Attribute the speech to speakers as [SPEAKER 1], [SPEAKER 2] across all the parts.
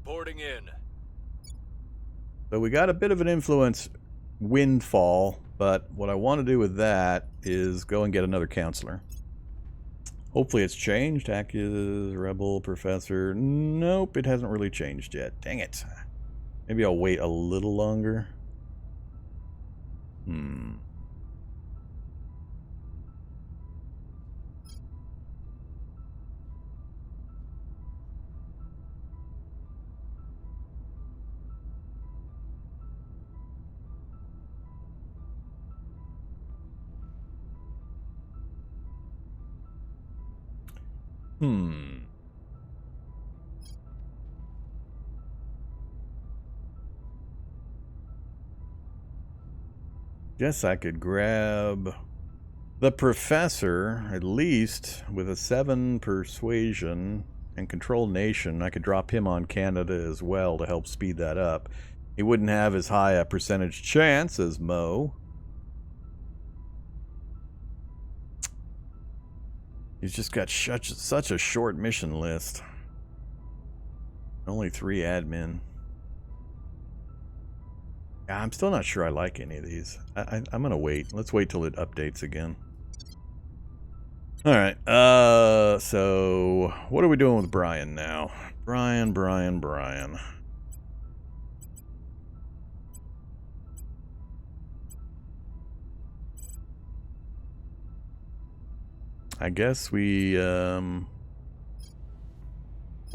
[SPEAKER 1] Reporting in.
[SPEAKER 2] So we got a bit of an influence windfall, but what I want to do with that is go and get another counselor. Hopefully it's changed. Accus, Rebel, Professor. Nope, it hasn't really changed yet. Dang it. Maybe I'll wait a little longer. Guess I could grab the Professor, at least, with a 7 persuasion and control nation. I could drop him on Canada as well to help speed that up. He wouldn't have as high a percentage chance as Mo. He's just got such a short mission list. Only 3 admin. I'm still not sure I like any of these. I'm gonna wait. Let's wait till it updates again. Alright, so what are we doing with Brian now? Brian. I guess we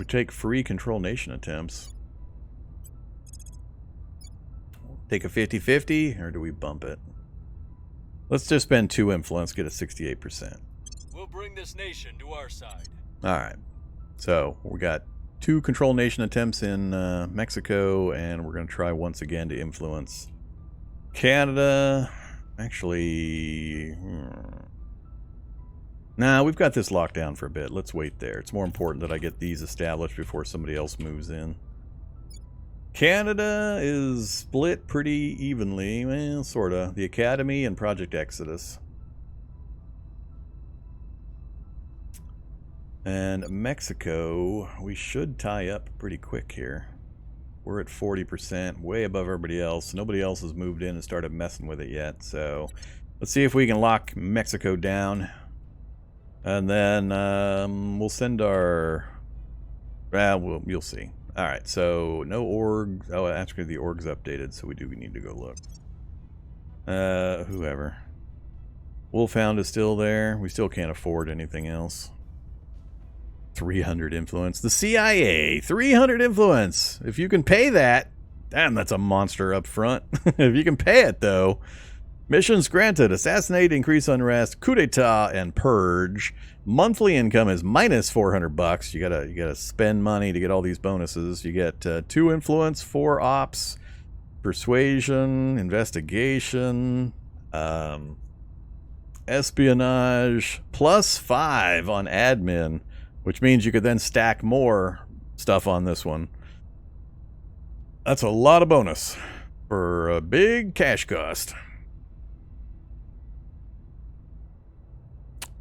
[SPEAKER 2] take free control nation attempts. Take a 50-50, or do we bump it? Let's just spend 2 influence, get a 68%.
[SPEAKER 1] We'll bring this nation to our side.
[SPEAKER 2] Alright, so we got 2 control nation attempts in Mexico, and we're going to try once again to influence Canada. Actually, nah, we've got this locked down for a bit. Let's wait there. It's more important that I get these established before somebody else moves in. Canada is split pretty evenly, well, sorta. The Academy and Project Exodus. And Mexico, we should tie up pretty quick here. We're at 40%, way above everybody else. Nobody else has moved in and started messing with it yet, so let's see if we can lock Mexico down. And then we'll send our... well, you'll see. Alright, so no org. Oh, actually the org's updated, so we need to go look. Whoever. Wolfhound is still there. We still can't afford anything else. 300 influence. The CIA! 300 influence! If you can pay that, damn, that's a monster up front. If you can pay it, though. Missions granted. Assassinate, increase unrest, coup d'etat, and purge. Monthly income is minus 400 bucks. You gotta spend money to get all these bonuses. You get 2 influence, 4 ops, persuasion, investigation, espionage, plus 5 on admin, which means you could then stack more stuff on this one. That's a lot of bonus for a big cash cost.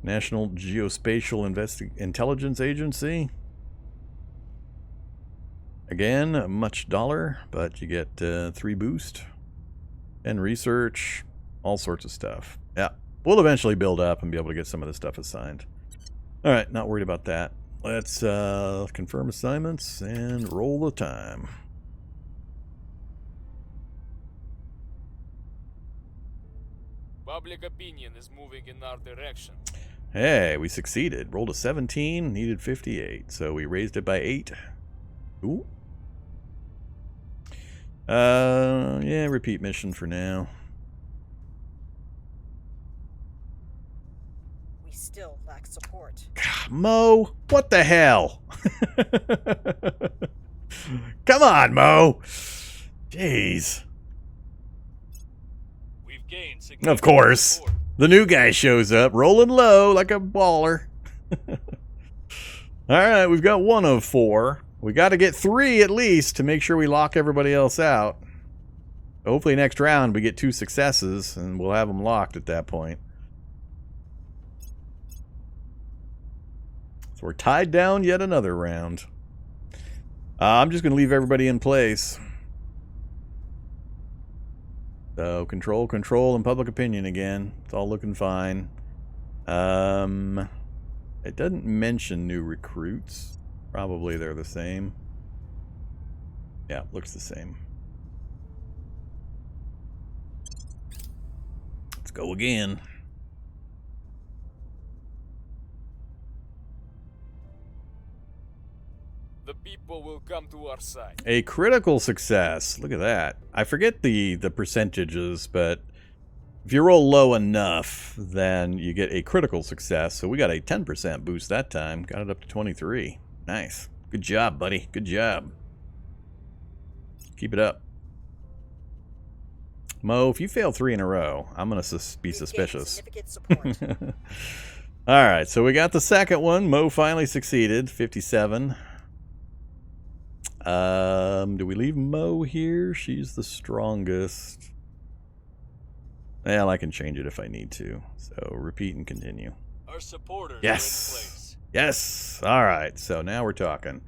[SPEAKER 2] National Geospatial Intelligence Agency. Again, much dollar, but you get 3 boost and research, all sorts of stuff. Yeah, we'll eventually build up and be able to get some of this stuff assigned. All right, not worried about that. Let's confirm assignments and roll the time.
[SPEAKER 1] Public opinion is moving in our direction.
[SPEAKER 2] Hey, we succeeded. Rolled a 17, needed 58, so we raised it by 8. Ooh. Yeah, repeat mission for now.
[SPEAKER 3] We still lack support.
[SPEAKER 2] Mo, what the hell? Come on, Mo. Jeez.
[SPEAKER 1] We've gained
[SPEAKER 2] Of course.
[SPEAKER 1] support.
[SPEAKER 2] The new guy shows up, rolling low like a baller. Alright, we've got 1 of 4. We got to get 3 at least to make sure we lock everybody else out. Hopefully next round we get 2 successes and we'll have them locked at that point. So we're tied down yet another round. I'm just going to leave everybody in place. So control, and public opinion again. It's all looking fine. It doesn't mention new recruits. Probably they're the same. Yeah, looks the same. Let's go again.
[SPEAKER 1] The people will come to our side.
[SPEAKER 2] A critical success. Look at that. I forget the percentages, but if you roll low enough, then you get a critical success. So we got a 10% boost that time. Got it up to 23. Nice. Good job, buddy. Good job. Keep it up. Mo, if you fail 3 in a row, I'm going to be suspicious.
[SPEAKER 3] Significant support.
[SPEAKER 2] All right, so we got the second one. Mo finally succeeded. 57. Do we leave Mo here? She's the strongest. Well, I can change it if I need to. So repeat and continue.
[SPEAKER 1] Our supporters
[SPEAKER 2] Yes.
[SPEAKER 1] are in place.
[SPEAKER 2] Yes. All right. So now we're talking.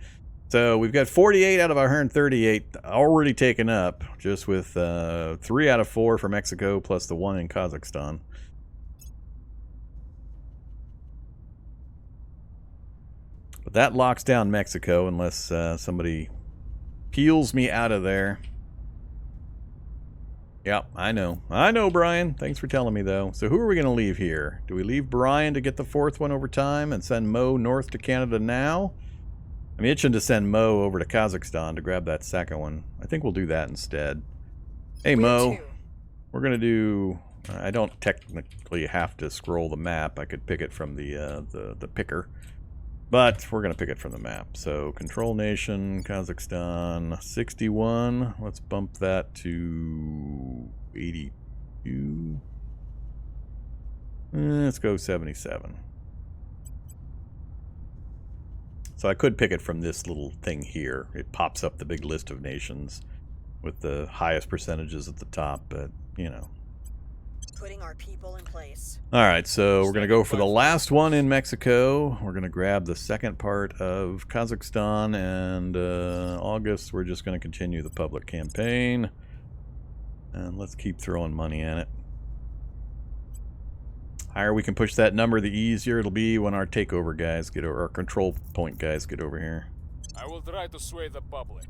[SPEAKER 2] So we've got 48 out of our 138 already taken up, just with 3 out of 4 for Mexico plus the 1 in Kazakhstan. But that locks down Mexico unless somebody peels me out of there. Yep, I know. I know, Brian. Thanks for telling me, though. So who are we going to leave here? Do we leave Brian to get the 4th one over time and send Mo north to Canada now? I'm itching to send Mo over to Kazakhstan to grab that second one. I think we'll do that instead. Hey, Mo. We're going to do... I don't technically have to scroll the map. I could pick it from the picker. But we're going to pick it from the map. So, control nation, Kazakhstan, 61. Let's bump that to 82. Let's go 77. So I could pick it from this little thing here. It pops up the big list of nations with the highest percentages at the top, but, you know.
[SPEAKER 3] Putting our people in place.
[SPEAKER 2] All right, so we're going to go for the last one in Mexico. We're going to grab the second part of Kazakhstan, and August we're just going to continue the public campaign. And let's keep throwing money at it. Higher we can push that number, the easier it'll be when our takeover guys get over, our control point guys get over here.
[SPEAKER 1] I will try to sway the public.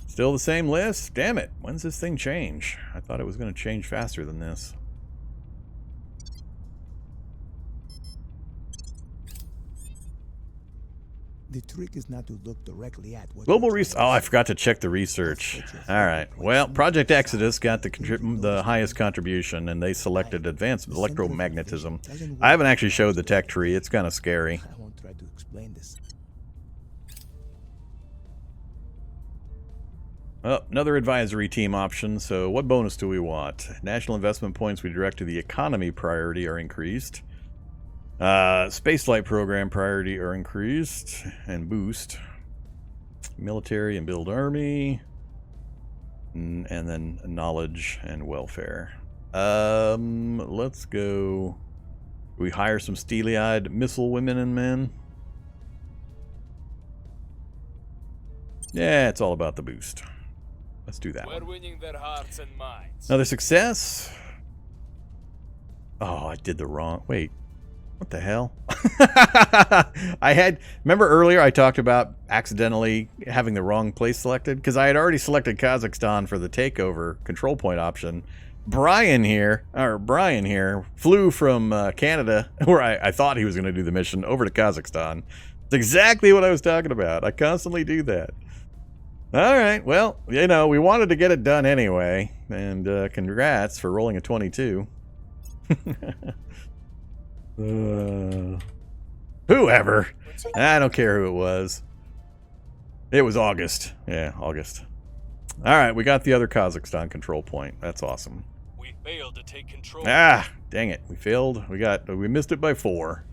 [SPEAKER 2] Still the same list? Damn it. When's this thing change? I thought it was going to change faster than this.
[SPEAKER 4] The trick is not to look directly at what
[SPEAKER 2] Global research. Oh, I forgot to check the research. All right. Well, Project Exodus got the highest contribution, and they selected advanced electromagnetism. I haven't actually showed the tech tree. It's kind of scary.
[SPEAKER 4] I won't try to explain this.
[SPEAKER 2] Oh, another advisory team option. So what bonus do we want? National investment points we direct to the economy priority are increased. Spaceflight program priority are increased and boost. Military and build army. And then knowledge and welfare. Let's go. We hire some steely-eyed missile women and men. Yeah, it's all about the boost. Let's do that
[SPEAKER 1] We're
[SPEAKER 2] one.
[SPEAKER 1] winning their hearts and minds.
[SPEAKER 2] Another success. Oh, I did the wrong... Wait. What the hell? Remember earlier I talked about accidentally having the wrong place selected? Because I had already selected Kazakhstan for the takeover control point option. Brian here flew from Canada, where I thought he was going to do the mission, over to Kazakhstan. It's exactly what I was talking about. I constantly do that. All right, well, you know, we wanted to get it done anyway, and congrats for rolling a 22. Whoever. I don't care who it was. It was August. Yeah, August. All right, we got the other Kazakhstan control point. That's awesome.
[SPEAKER 1] We failed to take control.
[SPEAKER 2] Ah, dang it. We failed. We missed it by 4.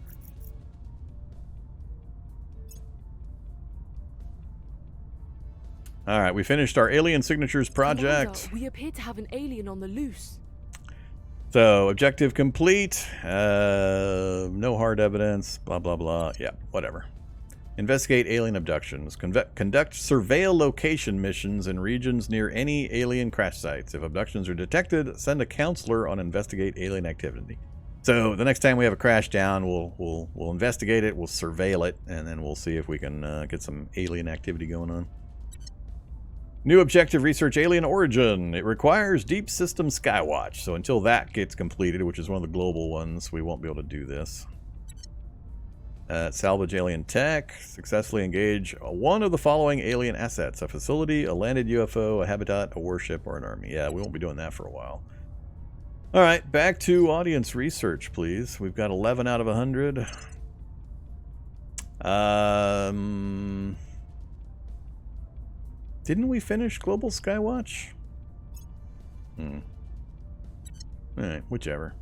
[SPEAKER 2] All right, we finished our alien signatures project.
[SPEAKER 5] Commander, we appear to have an alien on the loose.
[SPEAKER 2] So, objective complete. No hard evidence. Blah, blah, blah. Yeah, whatever. Investigate alien abductions. Conduct surveil location missions in regions near any alien crash sites. If abductions are detected, send a counselor on investigate alien activity. So the next time we have a crash down, we'll investigate it, we'll surveil it, and then we'll see if we can get some alien activity going on. New objective, research alien origin. It requires deep system skywatch. So until that gets completed, which is one of the global ones, we won't be able to do this. Salvage alien tech. Successfully engage one of the following alien assets. A facility, a landed UFO, a habitat, a warship, or an army. Yeah, we won't be doing that for a while. Alright, back to audience research, please. We've got 11 out of 100. Didn't we finish Global Skywatch? Alright, whichever.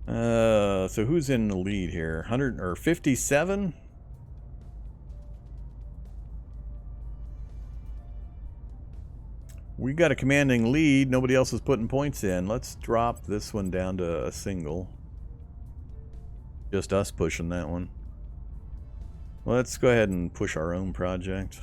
[SPEAKER 2] So who's in the lead here? 100 or 57? We got a commanding lead. Nobody else is putting points in. Let's drop this one down to a single. Just us pushing that one. Let's go ahead and push our own project.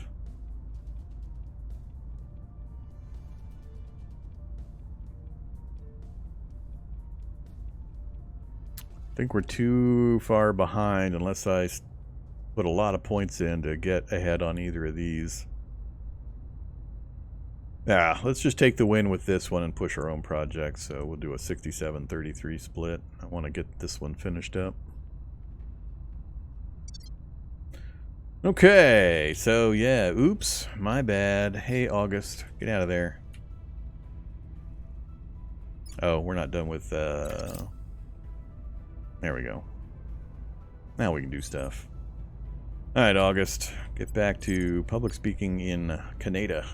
[SPEAKER 2] I think we're too far behind unless I put a lot of points in to get ahead on either of these. Yeah, let's just take the win with this one and push our own project. So we'll do a 67-33 split. I want to get this one finished up. Okay, so yeah, oops, my bad. Hey, August, get out of there. Oh, we're not done with, there we go. Now we can do stuff. Alright, August, get back to public speaking in Canada.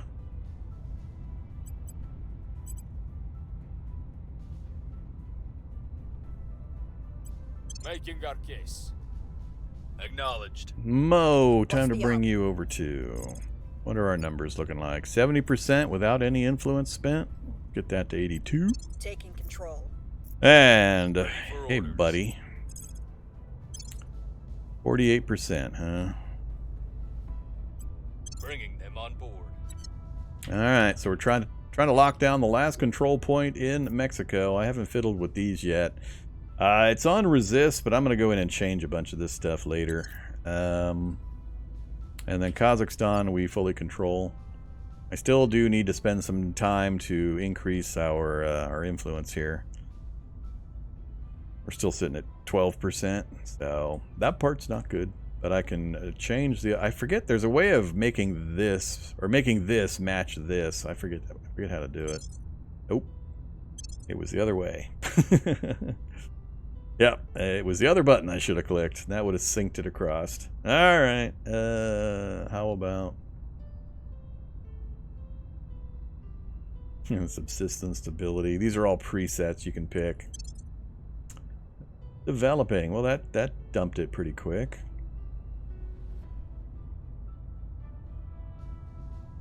[SPEAKER 1] Making our case. Acknowledged.
[SPEAKER 2] Mo, time to
[SPEAKER 3] the
[SPEAKER 2] bring
[SPEAKER 3] op?
[SPEAKER 2] you over to... What are our numbers looking like? 70% without any influence spent. Get that to 82.
[SPEAKER 3] Taking control.
[SPEAKER 2] And,
[SPEAKER 1] For
[SPEAKER 2] hey
[SPEAKER 1] orders.
[SPEAKER 2] buddy. 48%, huh?
[SPEAKER 1] Bringing them on board.
[SPEAKER 2] Alright, so we're trying to lock down the last control point in Mexico. I haven't fiddled with these yet. It's on resist, but I'm going to go in and change a bunch of this stuff later. And then Kazakhstan, we fully control. I still do need to spend some time to increase our influence here. We're still sitting at 12%, so that part's not good. But I can change the... I forget, there's a way of making this, or making this match this. I forget how to do it. Nope. It was the other way. Yep, it was the other button I should have clicked. That would have synced it across. Alright, how about... subsistence stability. These are all presets you can pick. Developing. Well, that dumped it pretty quick.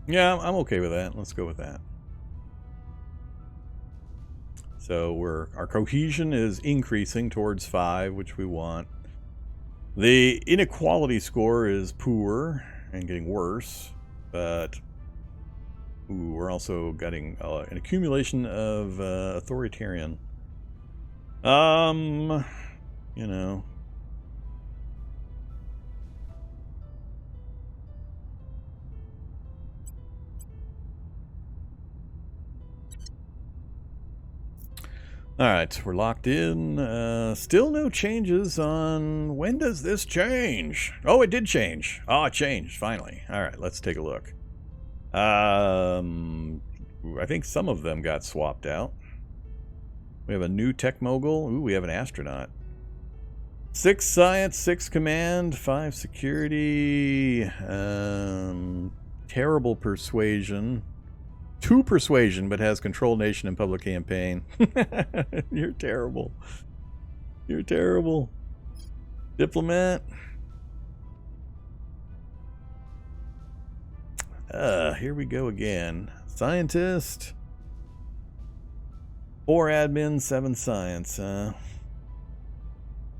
[SPEAKER 2] Yeah, I'm okay with that. Let's go with that. So our cohesion is increasing towards 5, which we want. The inequality score is poor and getting worse, but we're also getting an accumulation of authoritarian. You know. Alright, we're locked in. Still no changes on... When does this change? Oh, it did change. Oh, it changed, finally. Alright, let's take a look. I think some of them got swapped out. We have a new tech mogul. Ooh, we have an astronaut. 6 science, 6 command, 5 security, terrible persuasion. 2 persuasion, but has control nation and public campaign. You're terrible. You're terrible. Diplomat. Here we go again. Scientist. 4 admin, 7 science.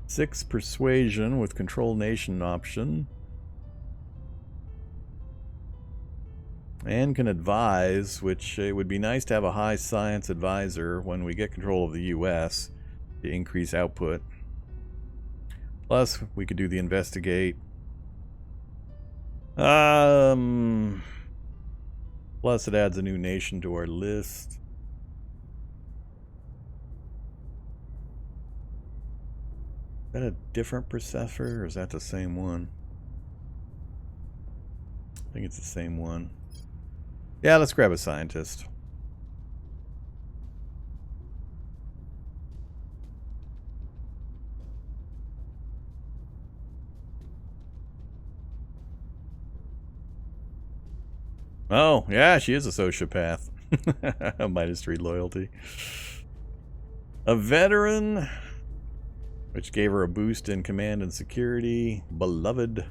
[SPEAKER 2] 6 persuasion with control nation option. And can advise, which it would be nice to have a high science advisor when we get control of the US to increase output. Plus, we could do the investigate. Plus, it adds a new nation to our list. Is that a different processor, or is that the same one? I think it's the same one. Yeah, let's grab a scientist. Oh, yeah, she is a sociopath. -3 loyalty. A veteran, which gave her a boost in command and security. Beloved.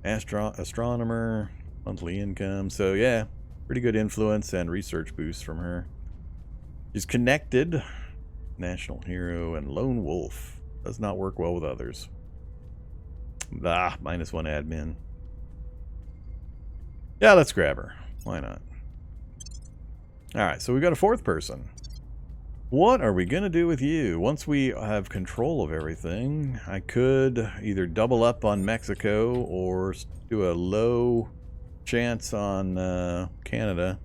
[SPEAKER 2] Astronomer. Monthly income. So, yeah, pretty good influence and research boost from her. She's connected. National hero and lone wolf. Does not work well with others. -1 admin. Yeah, let's grab her. Why not? Alright, so we've got a fourth person. What are we going to do with you? Once we have control of everything, I could either double up on Mexico or do a low chance on Canada.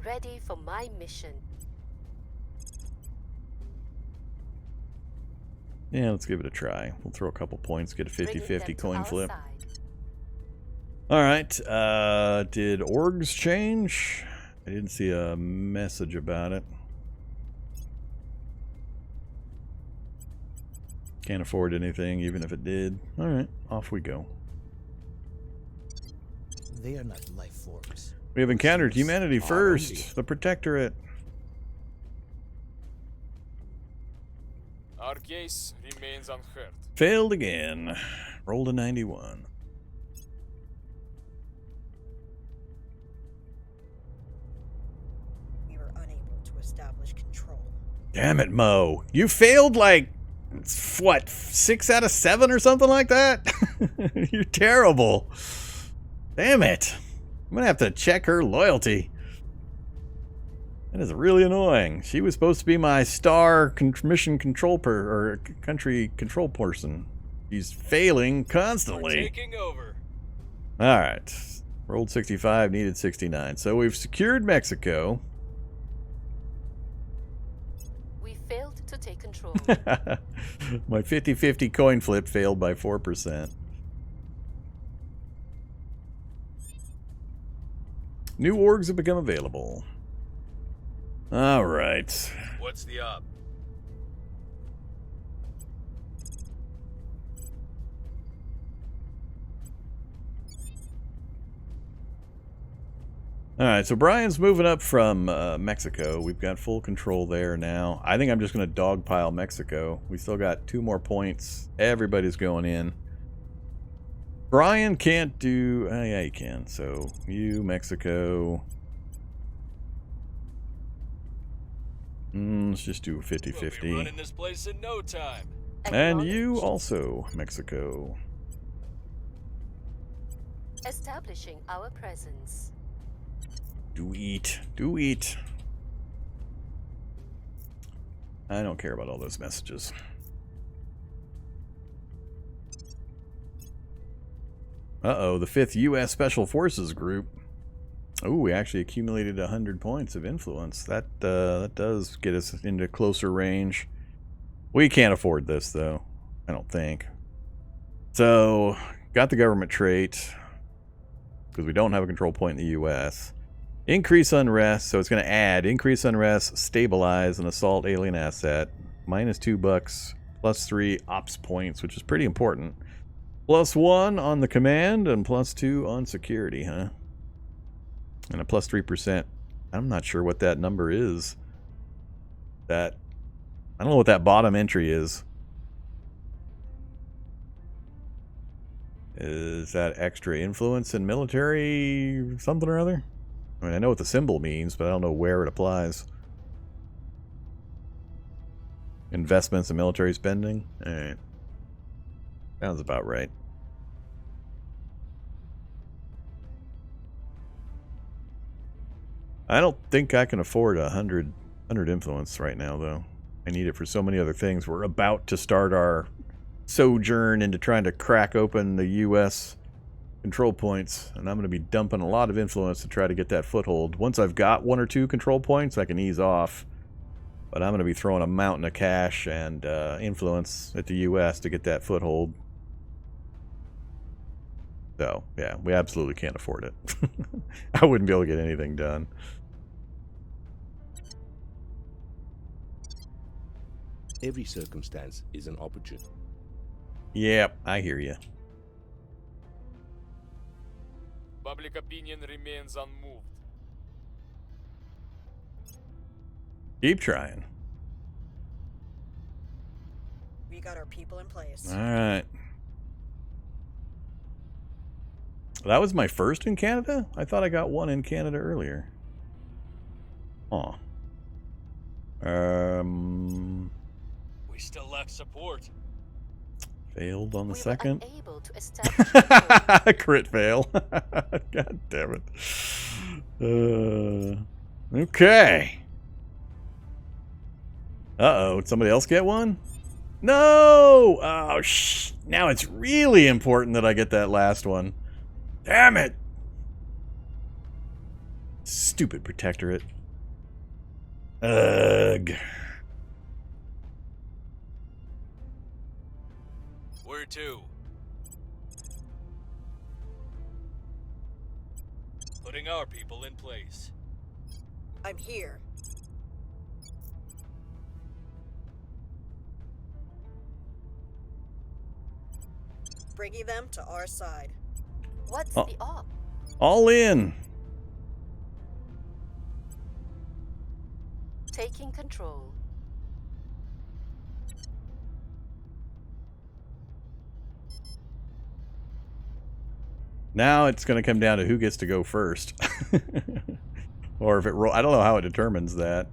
[SPEAKER 5] Ready for my mission.
[SPEAKER 2] Yeah, let's give it a try. We'll throw a couple points, get a 50-50 coin flip. Alright, did orgs change? I didn't see a message about it. Can't afford anything, even if it did. Alright, off we go.
[SPEAKER 4] They are not life forms.
[SPEAKER 2] We have encountered humanity
[SPEAKER 4] Are
[SPEAKER 2] first.
[SPEAKER 4] we?
[SPEAKER 2] The Protectorate.
[SPEAKER 1] Our case remains unheard.
[SPEAKER 2] Failed again. Rolled a 91.
[SPEAKER 3] We were unable to establish control.
[SPEAKER 2] Damn it, Mo. You failed like, what, 6 out of 7 or something like that? You're terrible. Damn it. I'm going to have to check her loyalty. That is really annoying. She was supposed to be my star mission control or country control person. She's failing
[SPEAKER 1] We're
[SPEAKER 2] constantly.
[SPEAKER 1] taking over.
[SPEAKER 2] All right. Rolled 65, needed 69. So we've secured Mexico.
[SPEAKER 5] We failed to take control.
[SPEAKER 2] My 50-50 coin flip failed by 4%. New orgs have become available. All right.
[SPEAKER 1] What's the up?
[SPEAKER 2] All right, so Brian's moving up from Mexico. We've got full control there now. I think I'm just going to dogpile Mexico. We still got 2 more points. Everybody's going in. Brian can't do... yeah, he can. So, you, Mexico... let's just do 50-50.
[SPEAKER 1] We'll be running this place in no time.
[SPEAKER 2] And you
[SPEAKER 5] Acknowledged.
[SPEAKER 2] also, Mexico.
[SPEAKER 5] Establishing our presence.
[SPEAKER 2] Do eat. Do eat. I don't care about all those messages. Uh-oh, the 5th U.S. Special Forces Group. Oh, we actually accumulated 100 points of influence. That does get us into closer range. We can't afford this, though. I don't think. So, got the government trait. Because we don't have a control point in the U.S. Increase unrest, so it's going to add increase unrest, stabilize, and assault alien asset. -$2, +3 ops points, which is pretty important. +1 on the command, and +2 on security, huh? And a +3%. I'm not sure what that number is. I don't know what that bottom entry is. Is that extra influence in military something or other? I mean, I know what the symbol means, but I don't know where it applies. Investments in military spending? Alright. Sounds about right. I don't think I can afford 100 influence right now, though. I need it for so many other things. We're about to start our sojourn into trying to crack open the U.S. control points, and I'm going to be dumping a lot of influence to try to get that foothold. Once I've got 1 or 2 control points, I can ease off. But I'm going to be throwing a mountain of cash and influence at the U.S. to get that foothold. So, yeah, we absolutely can't afford it. I wouldn't be able to get anything done.
[SPEAKER 6] Every circumstance is an opportunity.
[SPEAKER 2] Yep, I hear you.
[SPEAKER 1] Public opinion remains unmoved.
[SPEAKER 2] Keep trying.
[SPEAKER 3] We got our people in place.
[SPEAKER 2] All right. That was my first in Canada? I thought I got one in Canada earlier. Huh.
[SPEAKER 1] We still lack support.
[SPEAKER 2] Failed on the
[SPEAKER 5] We were
[SPEAKER 2] second.
[SPEAKER 5] unable to establish control.
[SPEAKER 2] Crit fail. God damn it. Okay. Uh-oh. Did somebody else get one? No! Oh, now it's really important that I get that last one. Damn it! Stupid protectorate. Ugh.
[SPEAKER 1] Where to? Putting our people in place.
[SPEAKER 3] I'm here. Bringing them to our side.
[SPEAKER 5] What's
[SPEAKER 2] Oh.
[SPEAKER 5] the op?
[SPEAKER 2] All in.
[SPEAKER 5] Taking control.
[SPEAKER 2] Now it's going to come down to who gets to go first. Or if it I don't know how it determines that.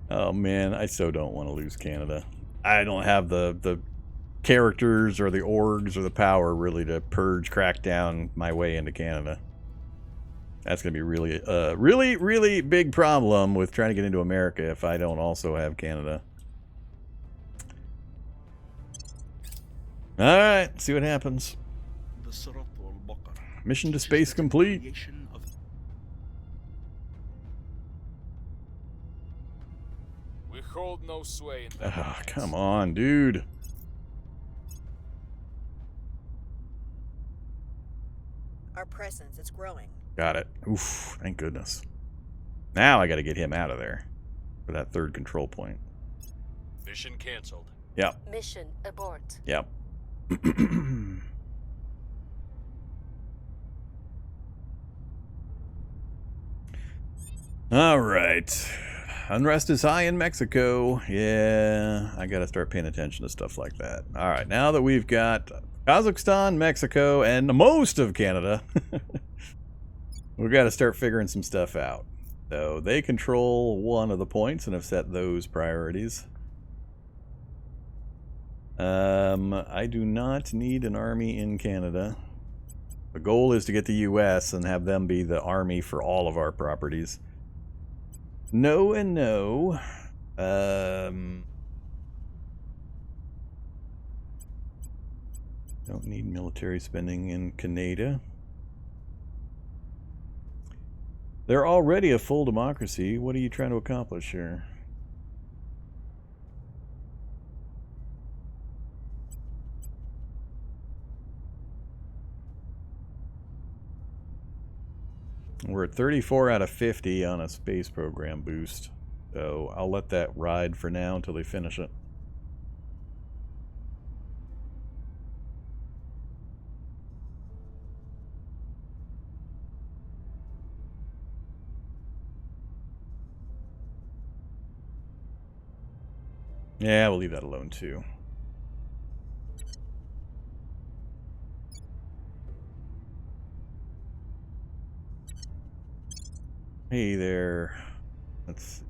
[SPEAKER 2] Oh man, I so don't want to lose Canada. I don't have the characters or the orgs or the power really to crack down my way into Canada. That's going to be really really big problem with trying to get into America if I don't also have Canada. All right, see what happens. Mission to space complete.
[SPEAKER 1] We hold no sway in that.
[SPEAKER 2] Oh, come on, dude.
[SPEAKER 3] Our presence is growing.
[SPEAKER 2] Got it. Oof, thank goodness. Now I got to get him out of there for that third control point.
[SPEAKER 1] Mission cancelled.
[SPEAKER 2] Yep,
[SPEAKER 5] Mission abort.
[SPEAKER 2] yep. All right. Unrest is high in Mexico. Yeah, I got to start paying attention to stuff like that. All right, now that we've got Kazakhstan, Mexico, and most of Canada, we've got to start figuring some stuff out. So they control one of the points and have set those priorities. I do not need an army in Canada. The goal is to get the U.S. and have them be the army for all of our properties. No and no. Don't need military spending in Canada. They're already a full democracy. What are you trying to accomplish here? We're at 34 out of 50 on a space program boost. So I'll let that ride for now until they finish it. Yeah, we'll leave that alone too. Hey there. Let's see.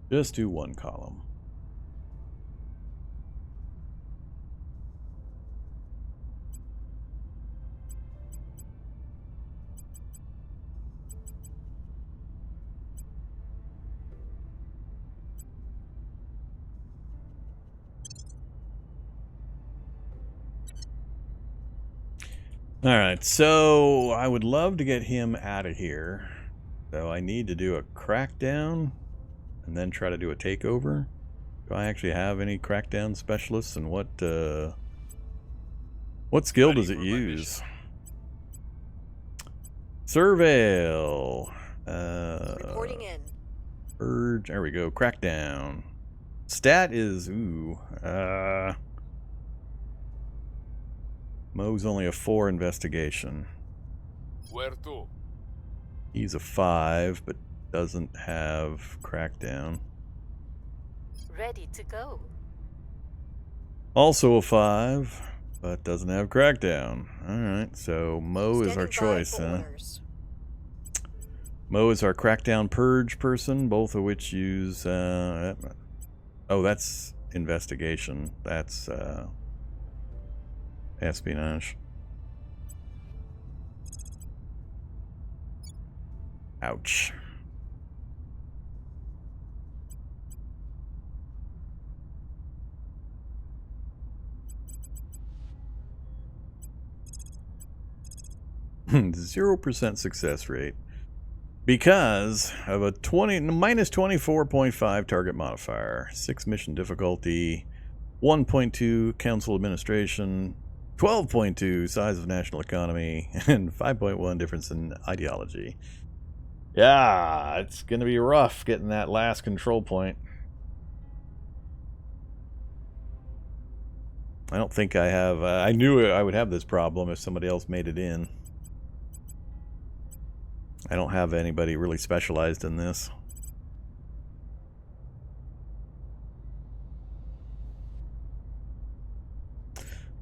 [SPEAKER 2] Just do one column. Alright, so I would love to get him out of here. So I need to do a crackdown and then try to do a takeover. Do I actually have any crackdown specialists, and what skill does it use? Surveil.
[SPEAKER 3] Reporting in.
[SPEAKER 2] Purge. There we go. Crackdown. Stat is Mo's only a 4 investigation.
[SPEAKER 1] Where to?
[SPEAKER 2] He's a 5, but doesn't have crackdown.
[SPEAKER 5] Ready to go.
[SPEAKER 2] Also a 5, but doesn't have crackdown. Alright, so Mo is our
[SPEAKER 3] Standing by
[SPEAKER 2] choice,
[SPEAKER 3] for
[SPEAKER 2] huh?
[SPEAKER 3] orders.
[SPEAKER 2] Mo is our crackdown purge person, both of which use oh, that's investigation. That's espionage. Ouch. %0 success rate because of a minus 24.5 target modifier, 6 mission difficulty, 1.2 council administration, 12.2 size of national economy, and 5.1 difference in ideology. Yeah, it's gonna be rough getting that last control point. I don't think I have. I knew I would have this problem if somebody else made it in. I don't have anybody really specialized in this.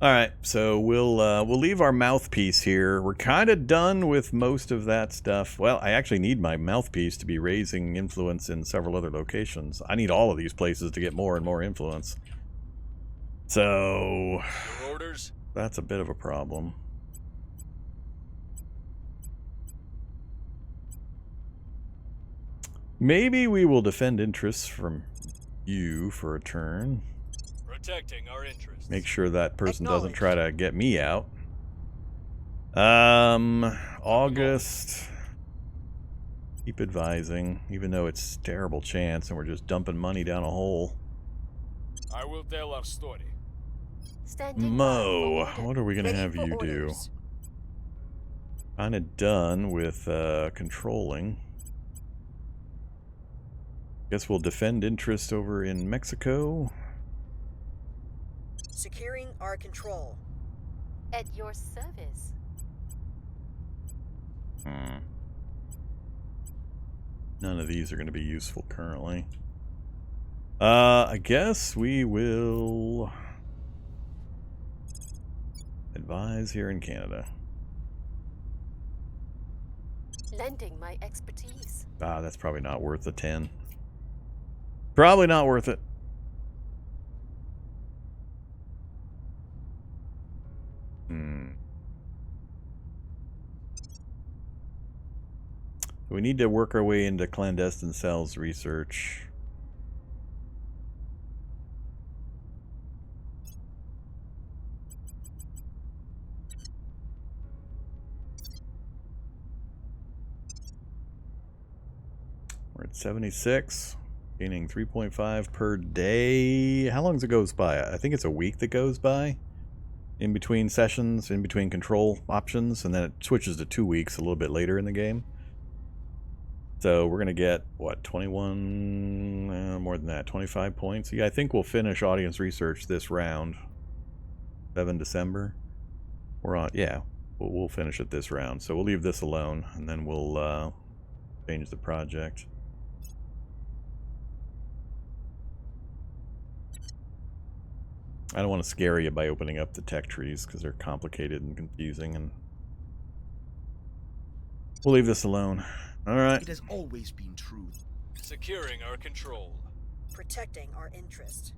[SPEAKER 2] All right, so we'll leave our mouthpiece here. We're kind of done with most of that stuff. Well, I actually need my mouthpiece to be raising influence in several other locations. I need all of these places to get more and more influence. So
[SPEAKER 1] Your orders?
[SPEAKER 2] that's a bit of a problem. Maybe we will defend interests from you for a turn.
[SPEAKER 1] Protecting our interests.
[SPEAKER 2] Make sure that person doesn't
[SPEAKER 3] Acknowledged.
[SPEAKER 2] try to get me out. August. Keep advising, even though it's terrible chance and we're just dumping money down a hole.
[SPEAKER 1] I will tell our story.
[SPEAKER 5] Standing
[SPEAKER 2] Mo,
[SPEAKER 5] by for
[SPEAKER 2] what are we gonna
[SPEAKER 3] Ready
[SPEAKER 2] have
[SPEAKER 3] for
[SPEAKER 2] you do?
[SPEAKER 3] orders.
[SPEAKER 2] Kinda done with controlling. Guess we'll defend interest over in Mexico.
[SPEAKER 3] Securing our control.
[SPEAKER 5] at your service.
[SPEAKER 2] None of these are going to be useful currently. I guess we will advise here in Canada.
[SPEAKER 5] Lending my expertise.
[SPEAKER 2] Ah, that's probably not worth the 10. Probably not worth it. We need to work our way into clandestine cells research. We're at 76, gaining 3.5 per day. How long does it goes by? I think it's a week that goes by in between sessions, in between control options, and then it switches to 2 weeks a little bit later in the game. So we're going to get, what, 21, more than that, 25 points. Yeah, I think we'll finish audience research this round, 7 December. We're on, yeah, we'll finish it this round. So we'll leave this alone, and then we'll change the project. I don't want to scare you by opening up the tech trees, because they're complicated and confusing, and we'll leave this alone. All right.
[SPEAKER 4] It has always been true.
[SPEAKER 1] Securing our control.
[SPEAKER 3] protecting our interest.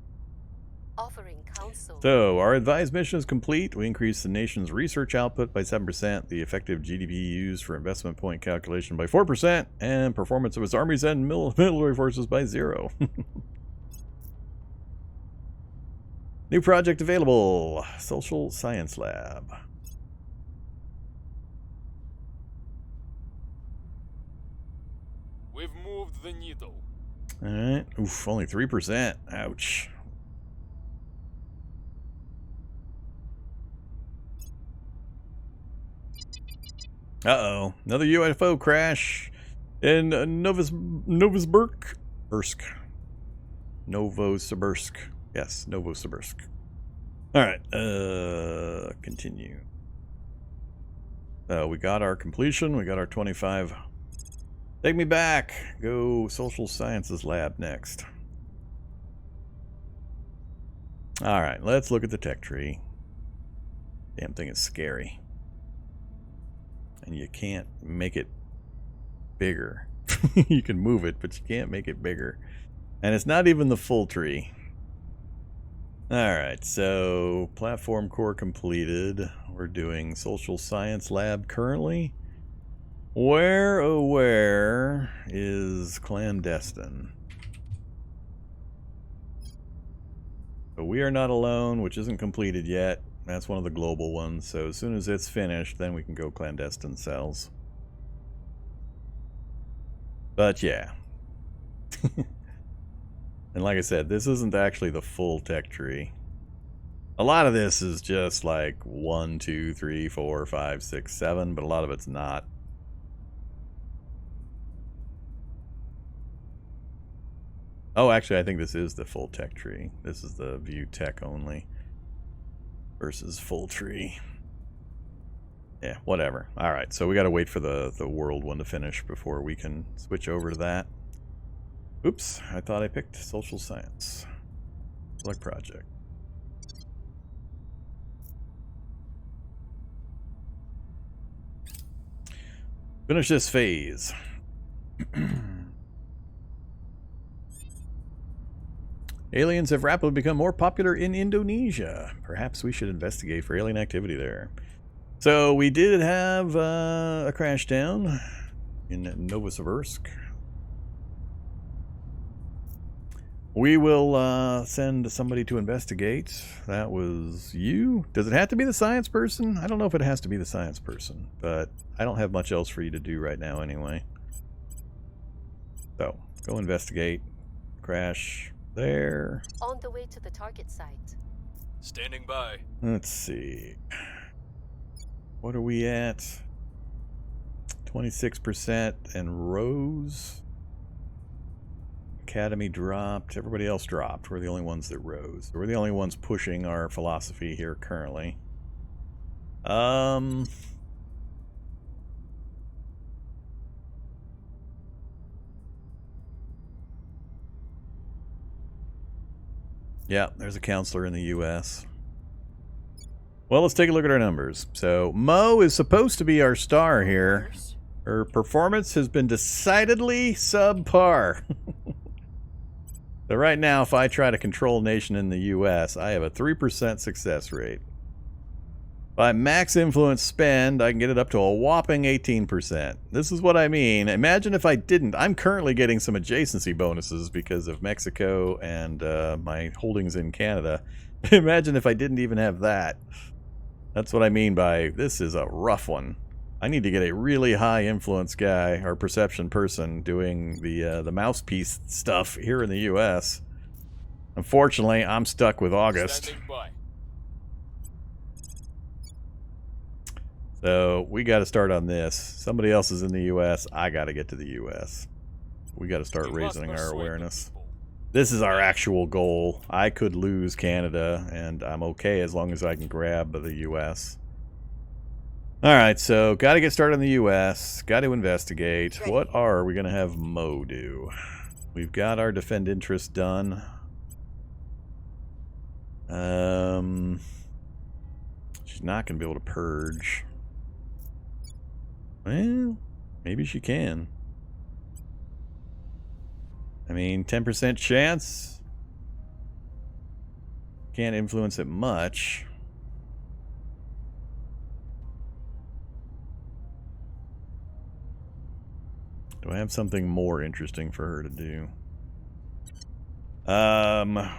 [SPEAKER 5] Offering counsel.
[SPEAKER 2] So, our advised mission is complete. We increased the nation's research output by 7%, the effective GDP used for investment point calculation by 4%, and performance of its armies and military forces by 0. New project available. Social Science Lab.
[SPEAKER 1] We've moved the needle.
[SPEAKER 2] Alright. Oof, only 3%. Ouch. Uh-oh. Another UFO crash in Novosibirsk. Novosibirsk. Yes, Novosibirsk. Alright, continue. We got our completion. We got our 25. Take me back. Go Social Sciences Lab next. Alright, let's look at the tech tree. Damn thing is scary. And you can't make it bigger. You can move it, but you can't make it bigger. And it's not even the full tree. Alright, so platform core completed. We're doing Social Science Lab currently. Where, oh where is Clandestine? So we are not alone, which isn't completed yet. That's one of the global ones, so as soon as it's finished, then we can go Clandestine cells. But yeah. And like I said, this isn't actually the full tech tree. A lot of this is just like 1, 2, 3, 4, 5, 6, 7, but a lot of it's not. Oh, actually, I think this is the full tech tree. This is the view tech only versus full tree. Yeah, whatever. All right, so we got to wait for the world one to finish before we can switch over to that. Oops, I thought I picked social science. Select project. Finish this phase. Aliens have rapidly become more popular in Indonesia. Perhaps we should investigate for alien activity there. So we did have a crash down in Novosibirsk. We will send somebody to investigate. That was you. Does it have to be the science person? I don't know if it has to be the science person, but I don't have much else for you to do right now anyway. So, go investigate. Crash there.
[SPEAKER 5] On the way to the target site.
[SPEAKER 1] Standing by.
[SPEAKER 2] Let's see. What are we at? 26% and rose. Academy dropped. Everybody else dropped. We're the only ones that rose. We're the only ones pushing our philosophy here currently. Yeah, there's a counselor in the US. Well, let's take a look at our numbers. So, Mo is supposed to be our star here. Her performance has been decidedly subpar. So right now, if I try to control a nation in the US, I have a 3% success rate. If I max influence spend, I can get it up to a whopping 18%. This is what I mean. Imagine if I didn't. I'm currently getting some adjacency bonuses because of Mexico and my holdings in Canada. Imagine if I didn't even have that. That's what I mean by this is a rough one. I need to get a really high influence guy or perception person doing the mouthpiece stuff here in the U.S. Unfortunately, I'm stuck with August.
[SPEAKER 1] Standing by.
[SPEAKER 2] So we got to start on this. Somebody else is in the U.S. I got to get to the U.S. We got to start
[SPEAKER 1] We must
[SPEAKER 2] raising our
[SPEAKER 1] persuade the
[SPEAKER 2] awareness.
[SPEAKER 1] people.
[SPEAKER 2] This is our actual goal. I could lose Canada, and I'm okay as long as I can grab the U.S. Alright, so got to get started on the U.S. Got to investigate.
[SPEAKER 3] Ready.
[SPEAKER 2] What are we going to have Mo do? We've got our defend interest done. She's not going to be able to purge. Well, maybe she can. I mean, 10% chance. Can't influence it much. Do I have something more interesting for her to do?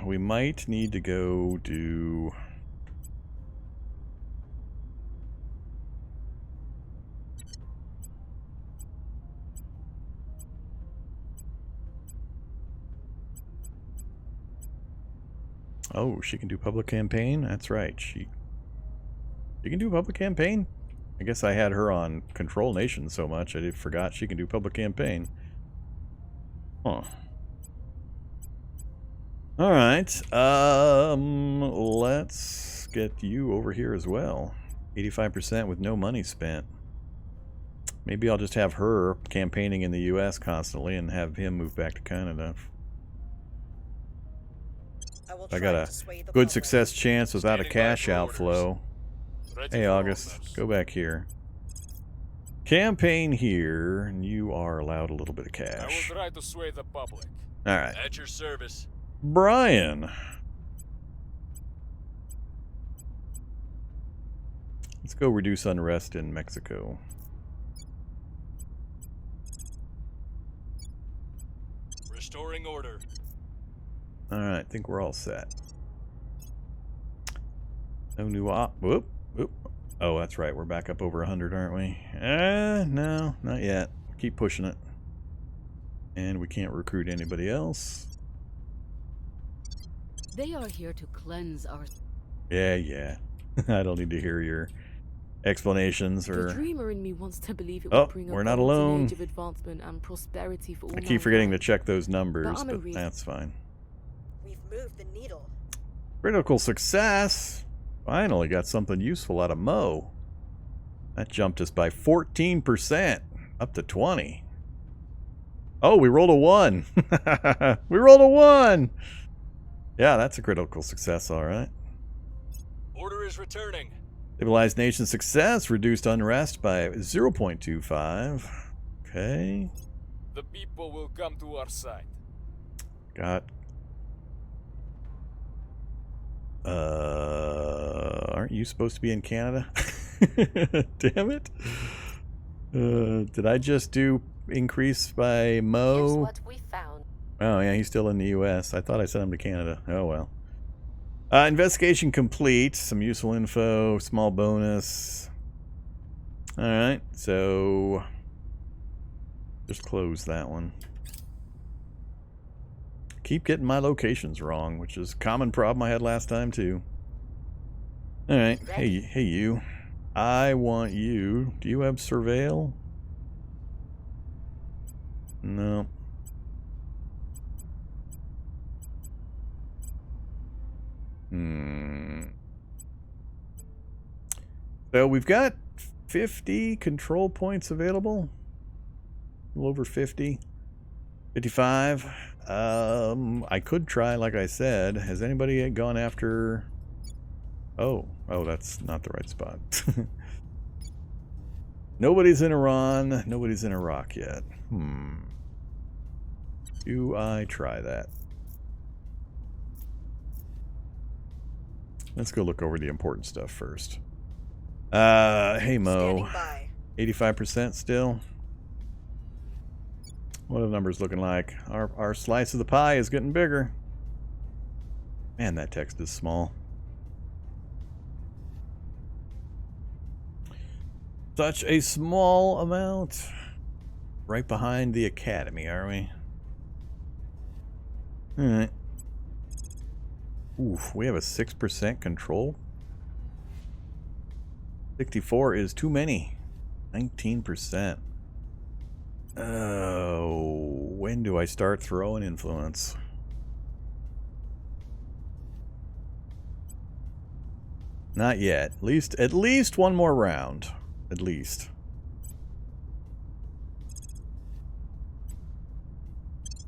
[SPEAKER 2] We might need to go do... Oh, she can do public campaign? That's right. She can do public campaign? I guess I had her on Control Nation so much I forgot she can do public campaign. Huh. Alright. Let's get you over here as well. 85% with no money spent. Maybe I'll just have her campaigning in the US constantly and have him move back to Canada. I got a good success chance without a cash outflow. Hey, August, go back here. Campaign here, and you are allowed a little bit of
[SPEAKER 1] I will
[SPEAKER 2] cash.
[SPEAKER 1] try to sway the public.
[SPEAKER 2] All right,
[SPEAKER 1] At your service.
[SPEAKER 2] Brian. Let's go reduce unrest in Mexico.
[SPEAKER 1] Restoring order.
[SPEAKER 2] All right, I think we're all set. No new whoop. Oh, that's right. We're back up over 100, aren't we? No, not yet. Keep pushing it. And we can't recruit anybody else.
[SPEAKER 7] They are here to cleanse our...
[SPEAKER 2] Yeah. I don't need to hear your explanations
[SPEAKER 7] The
[SPEAKER 2] or...
[SPEAKER 7] dreamer in me wants to believe it
[SPEAKER 2] Oh,
[SPEAKER 7] will bring
[SPEAKER 2] we're
[SPEAKER 7] a
[SPEAKER 2] not
[SPEAKER 7] golden
[SPEAKER 2] alone.
[SPEAKER 7] age of advancement and prosperity for all
[SPEAKER 2] I keep forgetting to
[SPEAKER 7] mankind.
[SPEAKER 2] check those numbers,
[SPEAKER 7] I'm a
[SPEAKER 2] but
[SPEAKER 7] read-
[SPEAKER 2] that's fine.
[SPEAKER 3] We've moved the needle.
[SPEAKER 2] Critical success! Finally got something useful out of Mo. That jumped us by 14%, up to 20. Oh, we rolled a 1. We rolled a 1! Yeah, that's a critical success, alright.
[SPEAKER 1] Order is returning.
[SPEAKER 2] Civilized nation success, reduced unrest by 0.25. Okay.
[SPEAKER 1] The people will come to our side.
[SPEAKER 2] Got... aren't you supposed to be in Canada? Damn it. Did I just do increase by
[SPEAKER 5] Here's
[SPEAKER 2] Mo?
[SPEAKER 5] what we found.
[SPEAKER 2] Oh, yeah, he's still in the U.S. I thought I sent him to Canada. Oh, well. Investigation complete. Some useful info. Small bonus. Alright, so... just close that one. Keep getting my locations wrong, which is a common problem I had last time, too. Alright, hey you. I want you... Do you have surveil? No. So we've got 50 control points available. A little over 50. 55. I could try, like I said. Has anybody gone after... Oh, that's not the right spot. Nobody's in Iran. Nobody's in Iraq yet. Do I try that? Let's go look over the important stuff first. Hey Mo.
[SPEAKER 3] Standing by.
[SPEAKER 2] 85% still. What are the numbers looking like? Our slice of the pie is getting bigger. Man, that text is small. Such a small amount. Right behind the academy, are we? Alright. Oof, we have a 6% control. 64 is too many. 19%. Oh, when do I start throwing influence? Not yet. At least one more round. At least.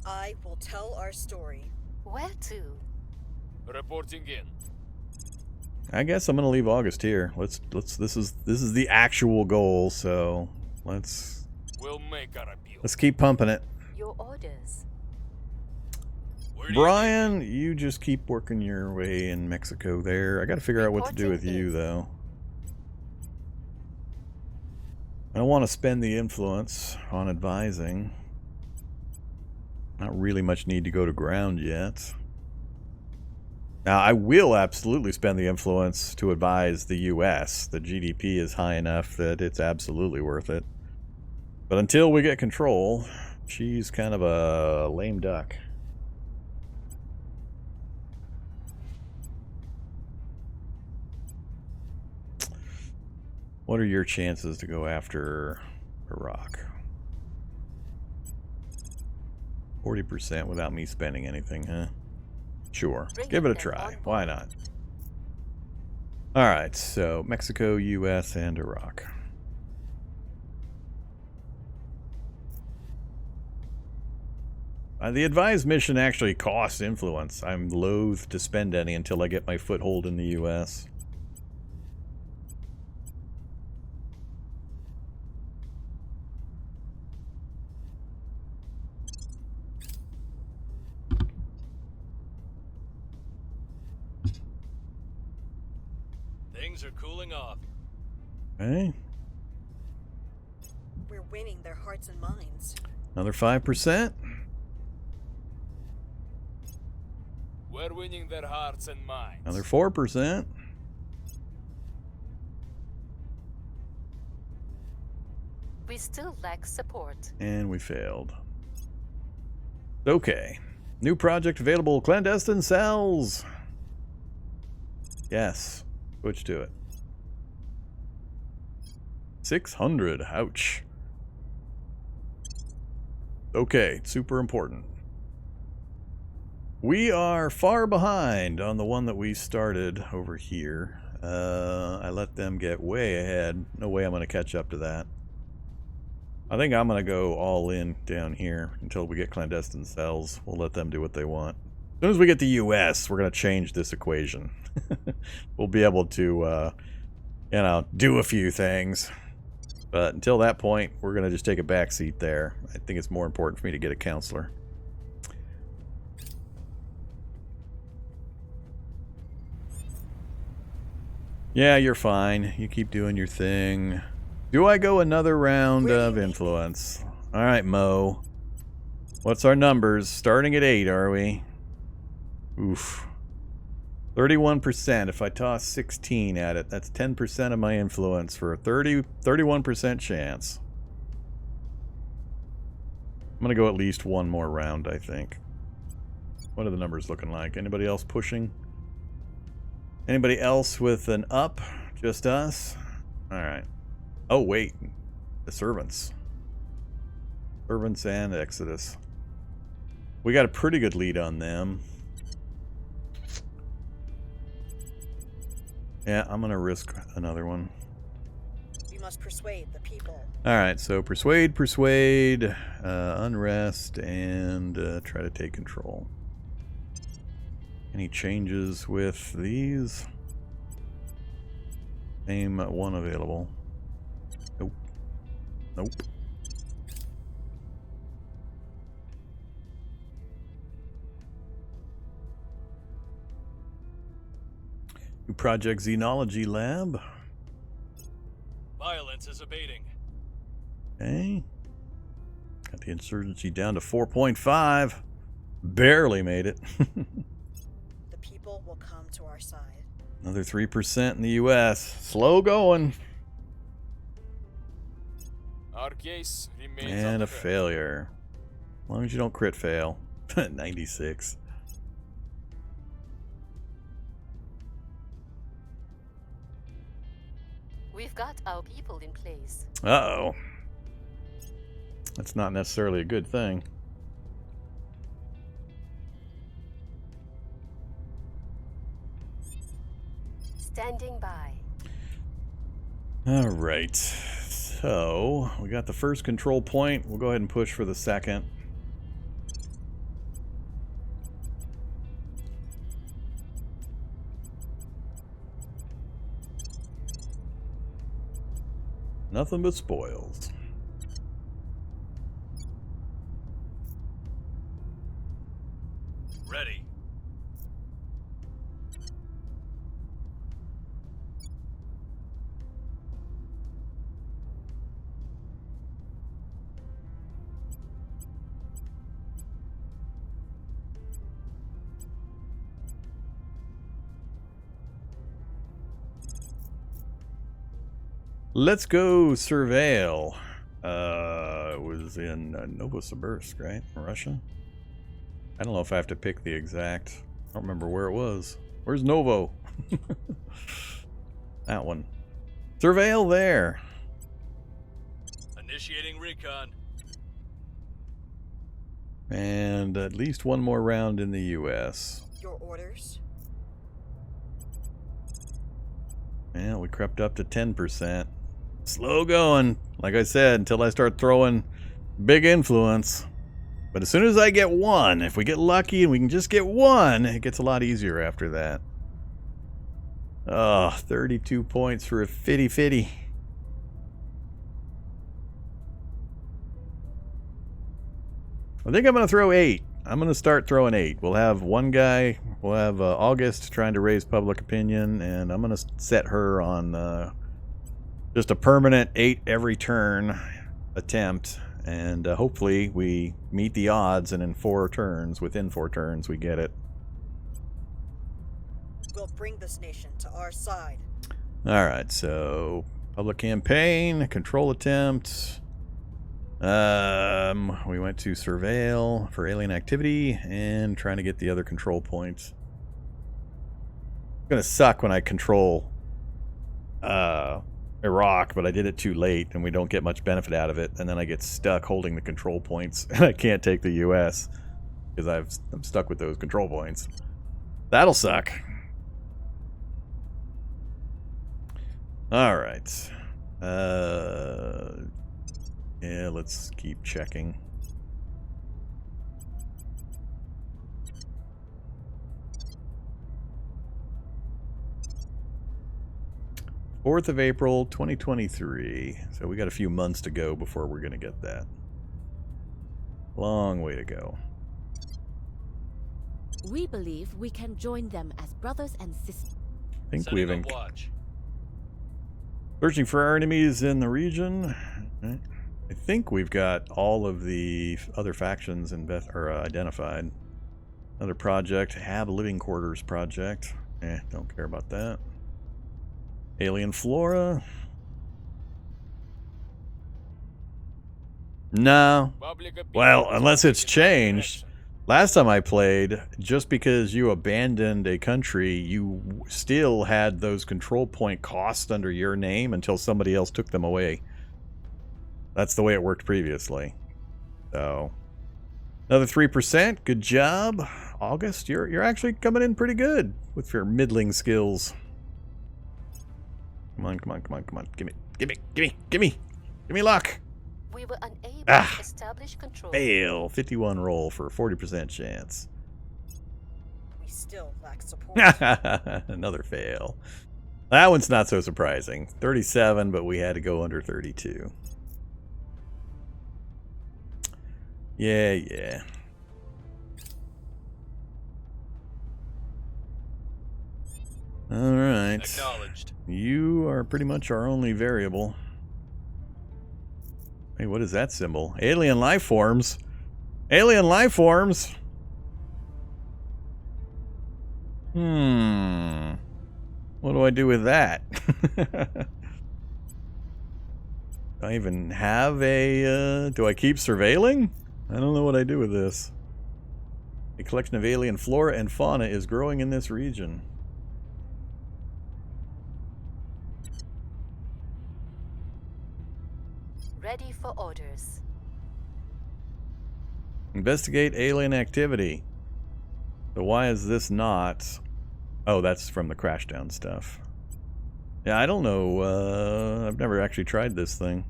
[SPEAKER 3] I will tell our story.
[SPEAKER 5] Where to?
[SPEAKER 1] Reporting in.
[SPEAKER 2] I guess I'm gonna leave August here. Let's this is the actual goal, so let's
[SPEAKER 1] We'll make our appeal.
[SPEAKER 2] keep pumping it.
[SPEAKER 5] Your orders.
[SPEAKER 2] Brian, you just keep working your way in Mexico there. I got to figure out what to do with you, though. I don't want to spend the influence on advising. Not really much need to go to ground yet. Now, I will absolutely spend the influence to advise the U.S. The GDP is high enough that it's absolutely worth it. But until we get control, she's kind of a lame duck. What are your chances to go after Iraq? 40% without me spending anything, huh? Sure. Give it a try. Why not? Alright, so Mexico, US, and Iraq. The advised mission actually costs influence. I'm loath to spend any until I get my foothold in the US.
[SPEAKER 1] Things are cooling off.
[SPEAKER 2] Okay.
[SPEAKER 3] We're winning their hearts and minds.
[SPEAKER 2] Another 5%.
[SPEAKER 1] We're winning their hearts and minds.
[SPEAKER 2] Another 4%.
[SPEAKER 5] We still lack support.
[SPEAKER 2] And we failed. Okay. New project available. Clandestine cells. Yes. Switch to it. 600. Ouch. Okay. Super important. We are far behind on the one that we started over here. I let them get way ahead. No way I'm going to catch up to that. I think I'm going to go all in down here until we get clandestine cells. We'll let them do what they want. As soon as we get the US, we're going to change this equation. We'll be able to, you know, do a few things. But until that point, we're going to just take a back seat there. I think it's more important for me to get a counselor. Yeah, you're fine. You keep doing your thing. Do I go another round of influence? All right, Mo. What's our numbers? Starting at 8, are we? Oof. 31%. If I toss 16 at it, that's 10% of my influence for a 31% chance. I'm going to go at least one more round, I think. What are the numbers looking like? Anybody else pushing? Anybody else with an up? Just us? Alright. Oh, wait. The servants. Servants and Exodus. We got a pretty good lead on them. Yeah, I'm going to risk another one.
[SPEAKER 3] We must persuade the people.
[SPEAKER 2] Alright, so persuade, unrest, and try to take control. Any changes with these? Name one available. Nope. Nope. New project Xenology Lab.
[SPEAKER 1] Violence is abating.
[SPEAKER 2] Okay. Got the insurgency down to 4.5. Barely made it.
[SPEAKER 3] The people will come to our side.
[SPEAKER 2] Another 3% in the US. Slow going.
[SPEAKER 1] Our case remains
[SPEAKER 2] And a
[SPEAKER 1] unfair.
[SPEAKER 2] failure. As long as you don't crit fail. 96.
[SPEAKER 5] We've got our people in place.
[SPEAKER 2] Uh-oh. That's not necessarily a good thing.
[SPEAKER 5] Standing by.
[SPEAKER 2] All right. So, we got the first control point. We'll go ahead and push for the second. Nothing but spoils.
[SPEAKER 1] Ready.
[SPEAKER 2] Let's go surveil. It was in Novosibirsk, right? Russia? I don't know if I have to pick the exact... I don't remember where it was. Where's Novo? That one. Surveil there.
[SPEAKER 1] Initiating recon.
[SPEAKER 2] And at least one more round in the US.
[SPEAKER 3] Your orders?
[SPEAKER 2] Yeah, we crept up to 10%. Slow going, like I said, until I start throwing big influence. But as soon as I get one, if we get lucky and we can just get one, it gets a lot easier after that. Oh, 32 points for a fitty-fitty. I think I'm going to throw 8. I'm going to start throwing 8. We'll have one guy, we'll have August trying to raise public opinion, and I'm going to set her on just a permanent 8 every turn attempt, and hopefully we meet the odds, and in 4 turns, within 4 turns, we get it.
[SPEAKER 3] We'll bring this nation to our side.
[SPEAKER 2] Alright, so public campaign, control attempt. We went to surveil for alien activity and trying to get the other control points. It's gonna suck when I control Iraq, but I did it too late and we don't get much benefit out of it, and then I get stuck holding the control points and I can't take the US because I'm stuck with those control points. That'll suck. Alright. Yeah, let's keep checking. Fourth of April, 2023. So we got a few months to go before we're gonna get that. Long way to go.
[SPEAKER 7] We believe we can join them as brothers and sisters.
[SPEAKER 2] I think
[SPEAKER 1] Setting
[SPEAKER 2] we've
[SPEAKER 1] a watch.
[SPEAKER 2] searching for our enemies in the region. I think we've got all of the other factions identified. Another project, Have Living Quarters project. Don't care about that. Alien flora. No. Well, unless it's changed. Last time I played, just because you abandoned a country, you still had those control point costs under your name until somebody else took them away. That's the way it worked previously. So, another 3%. Good job, August. You're actually coming in pretty good with your middling skills. Come on, come on, come on, come on. Give me luck.
[SPEAKER 5] We were unable to establish control.
[SPEAKER 2] Fail. 51 roll for a 40% chance.
[SPEAKER 3] We still lack support.
[SPEAKER 2] Another fail. That one's not so surprising. 37, but we had to go under 32. Yeah. Alright.
[SPEAKER 1] Acknowledged.
[SPEAKER 2] You are pretty much our only variable. Hey, what is that symbol? Alien life forms. Alien life forms. What do I do with that? Do I even have a, do I keep surveilling? I don't know what I do with this. A collection of alien flora and fauna is growing in this region.
[SPEAKER 5] Ready for orders.
[SPEAKER 2] Investigate alien activity. So why is this not... Oh, that's from the Crashdown stuff. Yeah, I don't know. I've never actually tried this thing.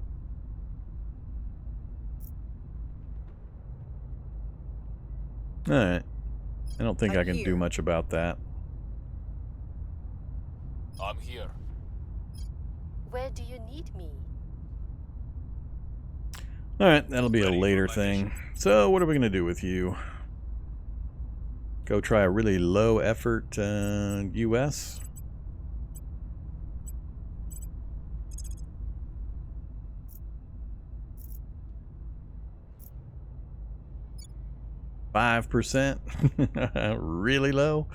[SPEAKER 2] Alright. I don't think I can do much about that.
[SPEAKER 1] I'm here.
[SPEAKER 5] Where do you need me?
[SPEAKER 2] Alright, that'll be a
[SPEAKER 1] Ready for
[SPEAKER 2] later
[SPEAKER 1] my
[SPEAKER 2] thing.
[SPEAKER 1] mission.
[SPEAKER 2] So, what are we going to do with you? Go try a really low effort US. %, really low.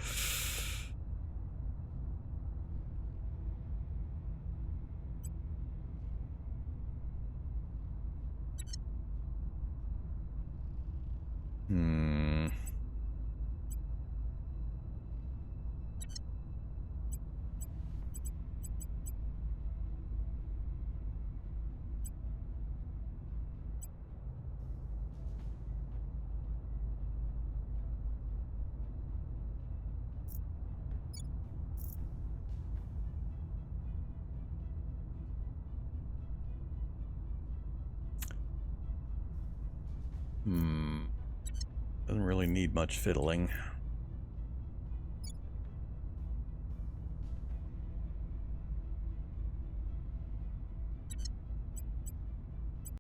[SPEAKER 2] Hmm. Doesn't really need much fiddling.